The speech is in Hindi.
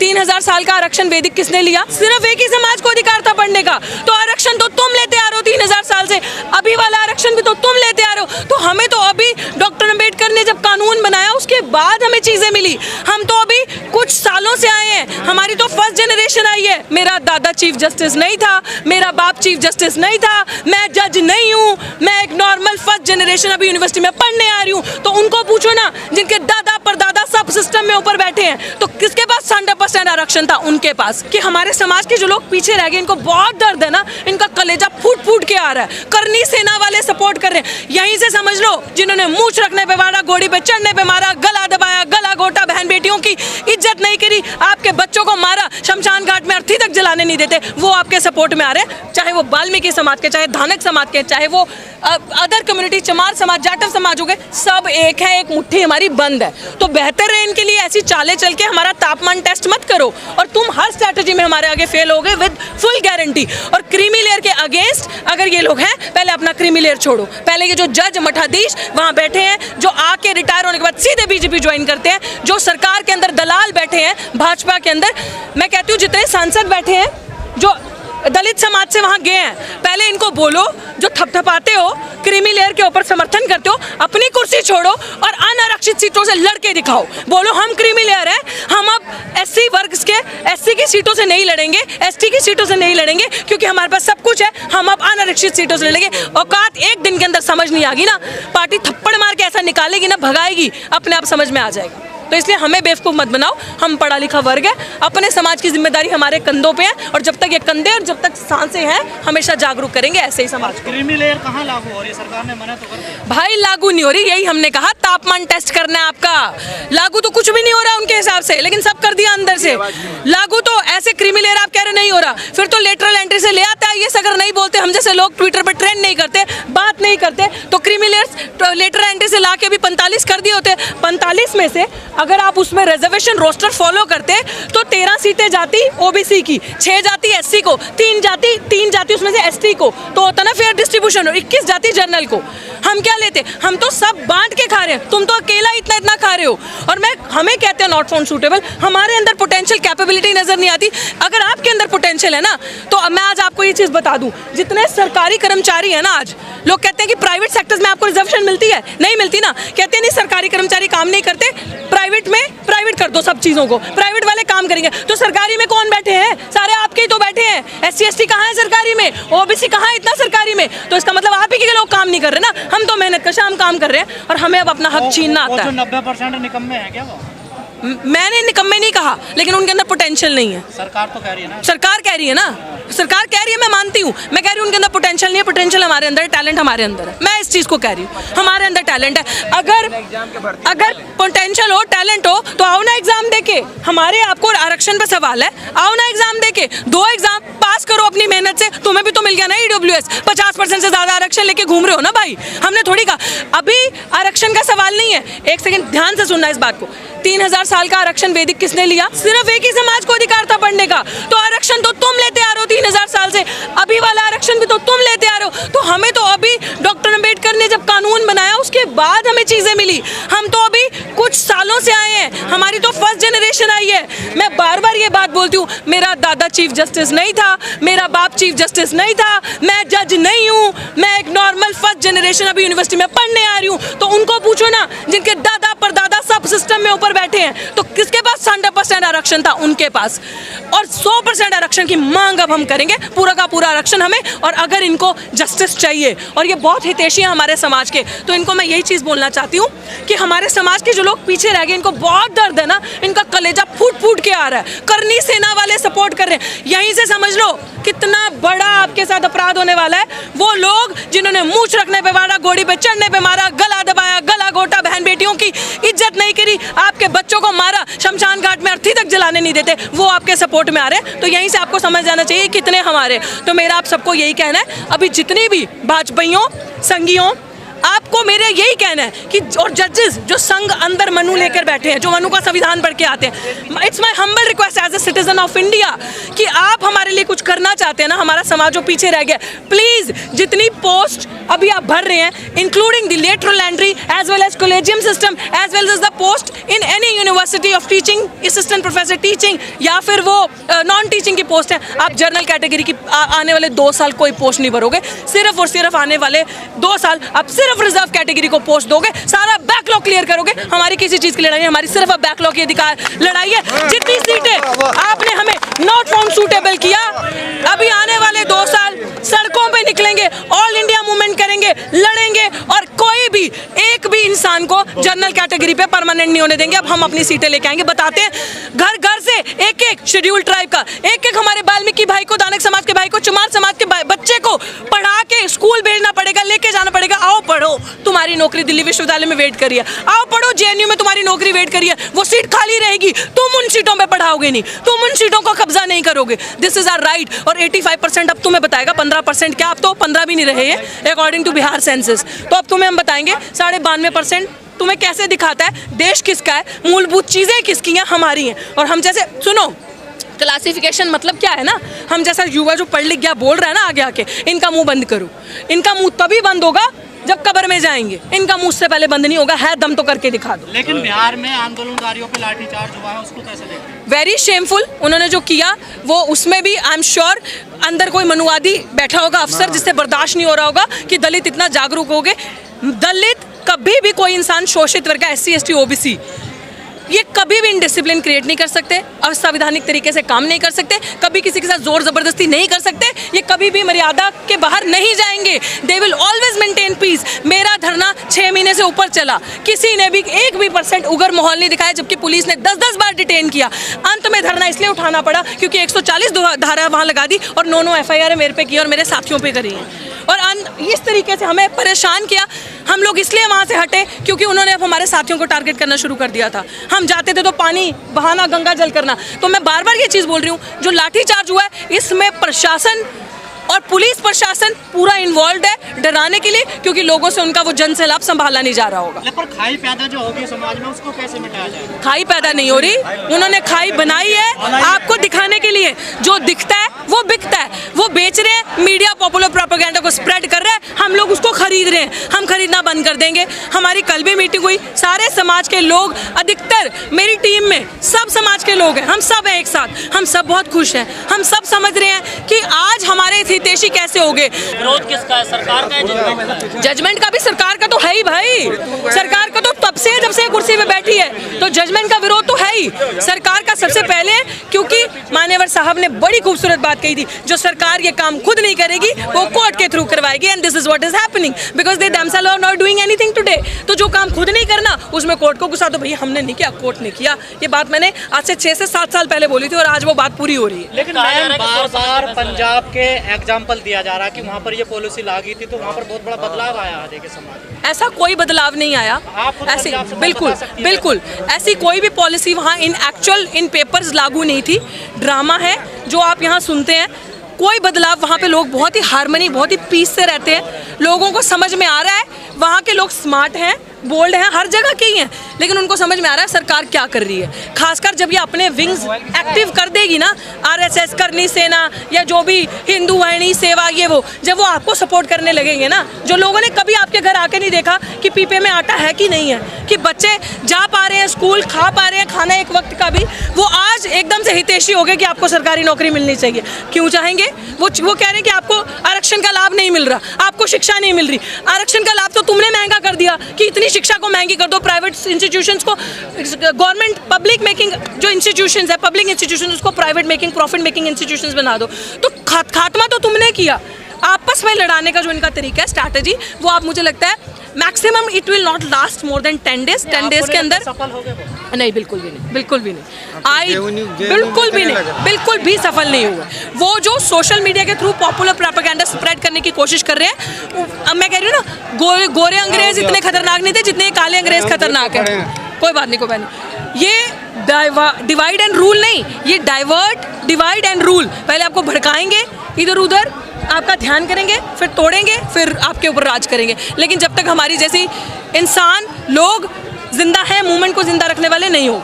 3000 साल का आरक्षण वैदिक किसने लिया? सिर्फ एक ही समाज को अधिकार था पढ़ने का। तो आरक्षण तो तुम लेते आ रहे हो 3000 साल से, अभी वाला आरक्षण भी तो तुम लेते आ रहे हो। तो हमें तो अभी डॉक्टर अम्बेडकर ने जब कानून बनाया उसके बाद हमें चीजें मिली। हम तो अभी कुछ सालों से आए हैं, हमारी तो फर्स्ट जनरेशन आई है। मेरा दादा चीफ जस्टिस नहीं था, मेरा बाप चीफ जस्टिस नहीं था, मैं जज नहीं हूँ, मैं एक नॉर्मल फर्स्ट जनरेशन अभी यूनिवर्सिटी में पढ़ने आ रही हूँ। तो उनको पूछो ना, जिनके दादा परदादा सब सिस्टम में ऊपर बैठे हैं, तो किसके पास 100% आरक्षण था? उनके पास। कि हमारे समाज के जो लोग पीछे रह गए, इनको बहुत दर्द है ना, इनका कलेजा फूट फूट के आ रहा है। करनी सेना वाले सपोर्ट कर रहे हैं, यहीं से समझ लो, जिन्होंने मूंछ रखने पे मारा, घोड़ी पे चढ़ने पे मारा, गला दबाया, गला घोटा, बहन बेटियों की इज्जत नहीं करी, आपके बच्चों को मारा, शमशान घाट में अर्थी तक जलाने नहीं देते, वो आपके सपोर्ट में आ रहे हैं। चाहे वो वाल्मीकि समाज के, चाहे धानक समाज के, चाहे वो अदर कम्युनिटी, चमार समाज, जाटव समाज हो गए, सब एक है, एक मुट्ठी हमारी बंद है। तो बेहतर है इनके लिए ऐसी चालें चल के हमारा तापमान टेस्ट मत करो, और तुम हर स्ट्रैटेजी में हमारे आगे फेल हो गए विद फुल गारंटी। और क्रीमी लेयर के अगेंस्ट अगर ये लोग हैं, पहले अपना क्रीमी लेयर छोड़ो। पहले ये जो जज मठाधीश वहाँ बैठे हैं, जो आके रिटायर होने के बाद सीधे बीजेपी ज्वाइन करते हैं, जो सरकार के अंदर दलाल बैठे हैं, भाजपा के अंदर, मैं कहती हूँ जितने सांसद बैठे हैं जो दलित समाज से वहाँ गए हैं, पहले इनको बोलो, जो थपथपाते हो, क्रीमी लेयर के ऊपर समर्थन करते हो, अपनी कुर्सी छोड़ो और अनारक्षित सीटों से लड़के दिखाओ। बोलो हम क्रीमी लेयर हैं, हम अब एससी वर्ग के, एससी की सीटों से नहीं लड़ेंगे, एसटी की सीटों से नहीं लड़ेंगे, क्योंकि हमारे पास सब कुछ है, हम अब अनारक्षित सीटों से लड़ेंगे। औकात एक दिन के अंदर समझ नहीं आएगी ना, पार्टी थप्पड़ मार के ऐसा निकालेगी ना, भगाएगी, अपने आप समझ में आ जाएगा। तो इसलिए हमें बेवकूफ़ मत बनाओ, हम पढ़ा लिखा वर्ग है, अपने समाज की जिम्मेदारी हमारे कंधों पे है, और जब तक ये कंधे और जब तक सांसें हैं, हमेशा जागरूक करेंगे ऐसे ही समाज। क्रीमी लेयर कहाँ लागू हो रही है? सरकार ने मना तो कर दिया। भाई लागू नहीं हो रही, यही हमने कहा, तापमान टेस्ट करना है आपका। लागू तो कुछ भी नहीं हो रहा उनके हिसाब से, लेकिन सब कर दिया अंदर से। लागू तो ऐसे क्रीमी लेयर आप कह रहे नहीं हो रहा, फिर तो लेटरल एंट्री से ले आता है। ये अगर नहीं बोलते, हम जैसे लोग ट्विटर पर ट्रेंड नहीं करते, बात नहीं करते, तो क्रीमी लेयर लेटरल एंट्री से ला के भी 45 कर दिए होते। 45 में से अगर आप उसमें रिजर्वेशन रोस्टर फॉलो करते तो 13 सीटें जाती ओबीसी की, 6 जाती एससी को, 3 जाती उसमें से एसटी को, तो होता ना फेयर डिस्ट्रीब्यूशन, और 21 जाती जनरल को। हम क्या लेते? हम तो सब बांट के खा रहे हैं, तुम तो अकेला इतना खा रहे हो। और हमें कहते हैं नॉट फाउंड सूटेबल, हमारे अंदर पोटेंशियल कैपेबिलिटी नजर नहीं आती। अगर आपके अंदर पोटेंशियल है ना, तो मैं आज आपको ये चीज बता दूं, जितने सरकारी कर्मचारी है ना, आज लोग कहते हैं कि प्राइवेट सेक्टर्स में आपको रिजर्वेशन मिलती है, नहीं मिलती ना, कहते हैं नहीं सरकारी कर्मचारी काम नहीं करते, प्राइवेट में प्राइवेट कर दो सब चीजों को, प्राइवेट वाले काम करेंगे। तो सरकारी में कौन बैठे हैं? सारे आपके ही तो बैठे हैं। एससी एसटी कहाँ है सरकारी में? ओबीसी कहाँ है इतना सरकारी में? तो इसका मतलब आप ही के लोग काम नहीं कर रहे ना, हम तो मेहनत कश, हम काम कर रहे हैं, और हमें अब अपना हक छीनना आता है। 90% निकम्मे हैं क्या वो? मैंने निकम्मे नहीं कहा, लेकिन उनके अंदर पोटेंशियल नहीं है। सरकार तो कह रही है ना, सरकार कह रही है ना, सरकार कह रही है, मैं मानती हूँ, मैं कह रही हूँ उनके अंदर पोटेंशियल नहीं है। पोटेंशियल हमारे अंदर, टैलेंट हमारे अंदर है, मैं इस चीज को कह रही हूँ, हमारे अंदर टैलेंट है। अगर पोटेंशियल हो, टैलेंट हो, तो आओ ना एग्जाम देके। हमारे आपको आरक्षण पे सवाल है, आओ ना एग्जाम देके, 2 एग्जाम पास करो अपनी मेहनत से। तुम्हें भी तो मिल गया ना ईडब्ल्यूएस, 50% से ज्यादा आरक्षण लेके घूम रहे हो ना भाई, हमने थोड़ी कहा। अभी आरक्षण का सवाल नहीं है, एक सेकंड ध्यान से सुनना इस बात को। 3000 साल का आरक्षण वैदिक किसने लिया? सिर्फ एक ही समाज को अधिकार था पढ़ने का। तो आरक्षण तो तुम लेते आ रहे हो 3000 साल से, अभी वाला आरक्षण भी तो तुम लेते आ रहे हो। तो हमें तो अभी डॉक्टर अम्बेडकर ने जब कानून बनाया उसके बाद हमें चीजें मिली। हम तो अभी कुछ सालों से आए हैं, हमारी तो फर्स्ट जनरेशन आई है। मैं बार बार ये बात बोलती हूँ, मेरा दादा चीफ जस्टिस नहीं था, मेरा बाप चीफ जस्टिस नहीं था, मैं जज नहीं हूँ, मैं एक नॉर्मल फर्स्ट जनरेशन अभी यूनिवर्सिटी में पढ़ने आ रही हूँ। तो उनको पूछो ना, जिनके दादा परदादा सब सिस्टम में ऊपर बैठे हैं, तो किसके पास 100% आरक्षण था? उनके पास। और 100% आरक्षण की मांग अब हम करेंगे, पूरा का पूरा आरक्षण हमें। और अगर इनको जस्टिस चाहिए, और ये बहुत हितैषी है हमारे समाज के, तो इनको मैं यही चीज बोलना चाहती हूँ कि हमारे समाज के जो लोग पीछे रह गए, इनको बहुत दर्द है ना, इनका कलेजा फूट फूट के आ रहा है। करनी सेना वाले सपोर्ट कर रहे हैं, यहीं से समझ लो कितना बड़ा आपके साथ अपराध होने वाला है। वो लोग जिन्होंने मूंछ रखने पे मारा, घोड़ी पे चढ़ने पे मारा, गला दबाया, गला घोटा, बहन बेटियों की इज्जत नहीं करी, आपके बच्चों को मारा, शमशान घाट में अर्थी तक जलाने नहीं देते, वो आपके सपोर्ट में आ रहे हैं। तो यहीं से आपको समझ जाना चाहिए कितने हमारे। तो मेरा आप सबको यही कहना है, अभी जितनी भी भाजपाइयों, संघियों, आपको मेरे यही कहना है कि और जजेस जो संघ अंदर मनु लेकर बैठे हैं, जो मनु का संविधान पढ़ के आते हैं, it's my humble request as a citizen of India कि आप हमारे लिए कुछ करना चाहते हैं ना, हमारा समाज जो पीछे रह गया, प्लीज जितनी पोस्ट अभी आप भर रहे हैं, including the lateral entry as well as collegium system as well as the post in any university of teaching, assistant professor teaching या फिर वो नॉन टीचिंग की पोस्ट है। आप जनरल कैटेगरी की आने वाले 2 साल कोई पोस्ट नहीं भरोगे, सिर्फ और सिर्फ आने वाले 2 साल आप सिर्फ रिजर्व कैटेगरी को पोस्ट दोगे, सारा बैकलॉग क्लियर करोगे। हमारी किसी चीज की लड़ाई है, हमारी सिर्फ बैकलॉग की अधिकार लड़ाई है। जितनी सीटें आपने हमें नॉट फाउंड सूटेबल किया, अभी आने वाले 2 साल सड़कों पे निकलेंगे, ऑल इंडिया मूवमेंट करेंगे, लड़ेंगे और कोई भी एक भी इंसान को जनरल कैटेगरी पे परमानेंट नहीं होने देंगे। अब हम अपनी सीटें लेके आएंगे, बताते हैं घर घर से एक एक शेड्यूल ट्राइब का, एक एक हमारे वाल्मीकि भाई को, दानक समाज के भाई को, चमार समाज के बच्चे को पढ़ा के स्कूल भेजना पड़ेगा, लेके जाना पड़ेगा। आओ पढ़ो, तुम्हारी नौकरी दिल्ली विश्वविद्यालय में वेट करिए, आओ पढ़ो जेएनयू में तुम्हारी नौकरी वेट करिए, वो सीट खाली रहेगी, तुम उन सीटों पे पढ़ाओगे नहीं, तुम उन सीटों को कब्जा नहीं करोगे। This is our right. और 85% अब तुम्हें बताएगा, 15% क्या, अब तो 15 भी नहीं रहे हैं अकॉर्डिंग टू बिहार सेंसस। तो अब तुम्हें हम बताएंगे 92.5% तुम्हें कैसे दिखाता है देश किसका है, मूलभूत चीजें किसकी हैं, हमारी हैं। और हम जैसे सुनो, क्लासिफिकेशन मतलब क्या है ना, हम जैसा युवा जो पढ़ लिख गया बोल रहा है ना आगे आके, इनका मुंह बंद करो। इनका मुंह तभी बंद होगा जब कब्र में जाएंगे, इनका मुंह से पहले बंद नहीं होगा। है दम तो करके दिखा दो। लेकिन बिहार में आंदोलनकारियों पे लाठीचार्ज हुआ है, उसको कैसे देखते हैं? Very shameful. उन्होंने जो किया वो, उसमें भी आई एम श्योर अंदर कोई मनुवादी बैठा होगा अफसर, जिससे बर्दाश्त नहीं हो रहा होगा कि दलित इतना जागरूक हो गए। दलित कभी भी कोई इंसान, शोषित वर्ग का, SC ST OBC, ये कभी भी इनडिसिप्लिन क्रिएट नहीं कर सकते, असंवैधानिक तरीके से काम नहीं कर सकते, कभी किसी के साथ जोर जबरदस्ती नहीं कर सकते, ये कभी भी मर्यादा के बाहर नहीं जाएंगे। They will always maintain piece. मेरा धरना 6 महीने से ऊपर चला, किसी ने भी 1 भी % उग्र माहौल नहीं दिखाया, जबकि पुलिस ने 10-10 बार डिटेन किया। अंत में धरना इसलिए उठाना पड़ा क्योंकि 140 धारा वहाँ लगा दी और 9 FIR मेरे पे की और मेरे साथियों पे करी हैं। और इस तरीके से हमें परेशान किया। हम लोग इसलिए वहाँ से हटे क्योंकि उन्होंने अब हमारे साथियों को टारगेट करना शुरू कर दिया था। हम जाते थे तो पानी बहाना, गंगा जल करना। तो मैं बार बार ये चीज़ बोल रही हूँ, जो लाठीचार्ज हुआ है इसमें प्रशासन और पुलिस प्रशासन पूरा इन्वॉल्व है डराने के लिए, क्योंकि लोगों से उनका वो जन सैलाब संभाला नहीं जा रहा होगा। पर खाई पैदा जो होगी समाज में, उसको कैसे मिटाया जाएगा? खाई पैदा नहीं हो रही, उन्होंने खाई बनाई है आपको दिखाने के लिए। जो दिखता है वो बिकता है, वो बेच रहे हैं, मीडिया पॉपुलर प्रोपेगेंडा को स्प्रेड कर रहे हैं, हम लोग उसको खरीद रहे हैं। हम खरीदना बंद कर देंगे। हमारी कल भी मीटिंग हुई, सारे समाज के लोग, अधिकतर मेरी टीम में सब समाज के लोग हैं, हम सब हैं एक साथ, हम सब बहुत खुश हैं। हम सब समझ रहे हैं कि आज हमारे हितैषी कैसे हो गए। विरोध किसका है, सरकार का है, जजमेंट का है? जजमेंट का भी सरकार का तो है ही भाई, सरकार का तो तब से जब से कुर्सी पे बैठी है, तो जजमेंट का विरोध तो है ही सरकार का सबसे पहले, क्योंकि मान्यवर साहब ने बड़ी खूबसूरत बात कही थी, जो सरकार ये काम खुद नहीं करेगी वो कोर्ट के थ्रू करवाएगी। And this is what is happening because they themselves are not doing anything today। तो जो काम खुद नहीं करना उसमें कोर्ट को गुस्सा, तो भैया हमने नहीं किया, कोर्ट ने किया। ये बात मैंने आज से 6 से 7 साल पहले बोली थी और आज वो बात पूरी हो रही है। लेकिन बार-बार पंजाब के एग्जाम्पल दिया जा रहा है कि वहाँ पर ये पॉलिसी लागू थी, तो वहाँ पर बहुत बड़ा बदलाव आया आज के समाज में। ऐसा कोई बदलाव नहीं आया, ऐसी बिल्कुल ऐसी कोई भी पॉलिसी वहाँ इन पेपर्स लागू नहीं थी। ड्रामा है जो आप यहाँ सुनते हैं, कोई बदलाव वहाँ पे लोग बहुत ही हार्मनी, बहुत ही पीस से रहते हैं। लोगों को समझ में आ रहा है, वहाँ के लोग स्मार्ट हैं, बोल्ड हैं, हर जगह के ही हैं, लेकिन उनको समझ में आ रहा है सरकार क्या कर रही है। खासकर जब ये अपने विंग्स एक्टिव कर देगी ना, RSS, करनी सेना या जो भी हिंदू वाहिनी सेवा, ये वो, जब वो आपको सपोर्ट करने लगेंगे ना, जो लोगों ने कभी आपके घर आके नहीं देखा कि पीपे में आटा है कि नहीं है, कि बच्चे जा पा रहे हैं स्कूल, खा पा रहे हैं खाना एक वक्त का भी, वो आज एकदम से हितैषी हो गए कि आपको सरकारी नौकरी मिलनी चाहिए। क्यों चाहेंगे? वो कह रहे हैं कि आपको आरक्षण का लाभ नहीं मिल रहा, आपको शिक्षा नहीं मिल रही। आरक्षण का लाभ तो तुमने महंगा कर दिया कि इतनी शिक्षा को महंगी कर दो, प्राइवेट इंस्टीट्यूशंस को, गवर्नमेंट पब्लिक मेकिंग जो इंस्टीट्यूशंस है, पब्लिक इंस्टीट्यूशंस, उसको private making, profit making institutions बना दो। तो खात्मा तो तुमने किया। आपस में लड़ाने का जो इनका तरीका है, स्ट्रैटेजी, वो आप, मुझे लगता है maximum it will not last more than 10 days. 10 days के अंदर सफल हो गए? नहीं, बिल्कुल भी नहीं, बिल्कुल भी नहीं, बिल्कुल भी सफल नहीं हुआ। वो जो सोशल मीडिया के थ्रू पॉपुलर प्रोपेगेंडा स्प्रेड करने की कोशिश कर रहे हैं, अब मैं कह रही हूँ ना, गोरे अंग्रेज इतने खतरनाक नहीं थे जितने काले अंग्रेज खतरनाक है। कोई बात नहीं। ये डिवाइड एंड रूल नहीं, ये डाइवर्ट, डिवाइड एंड रूल। पहले आपको भड़काएंगे इधर उधर, आपका ध्यान करेंगे, फिर तोड़ेंगे, फिर आपके ऊपर राज करेंगे। लेकिन जब तक हमारी जैसी इंसान लोग जिंदा हैं, मूवमेंट को जिंदा रखने वाले नहीं होगा।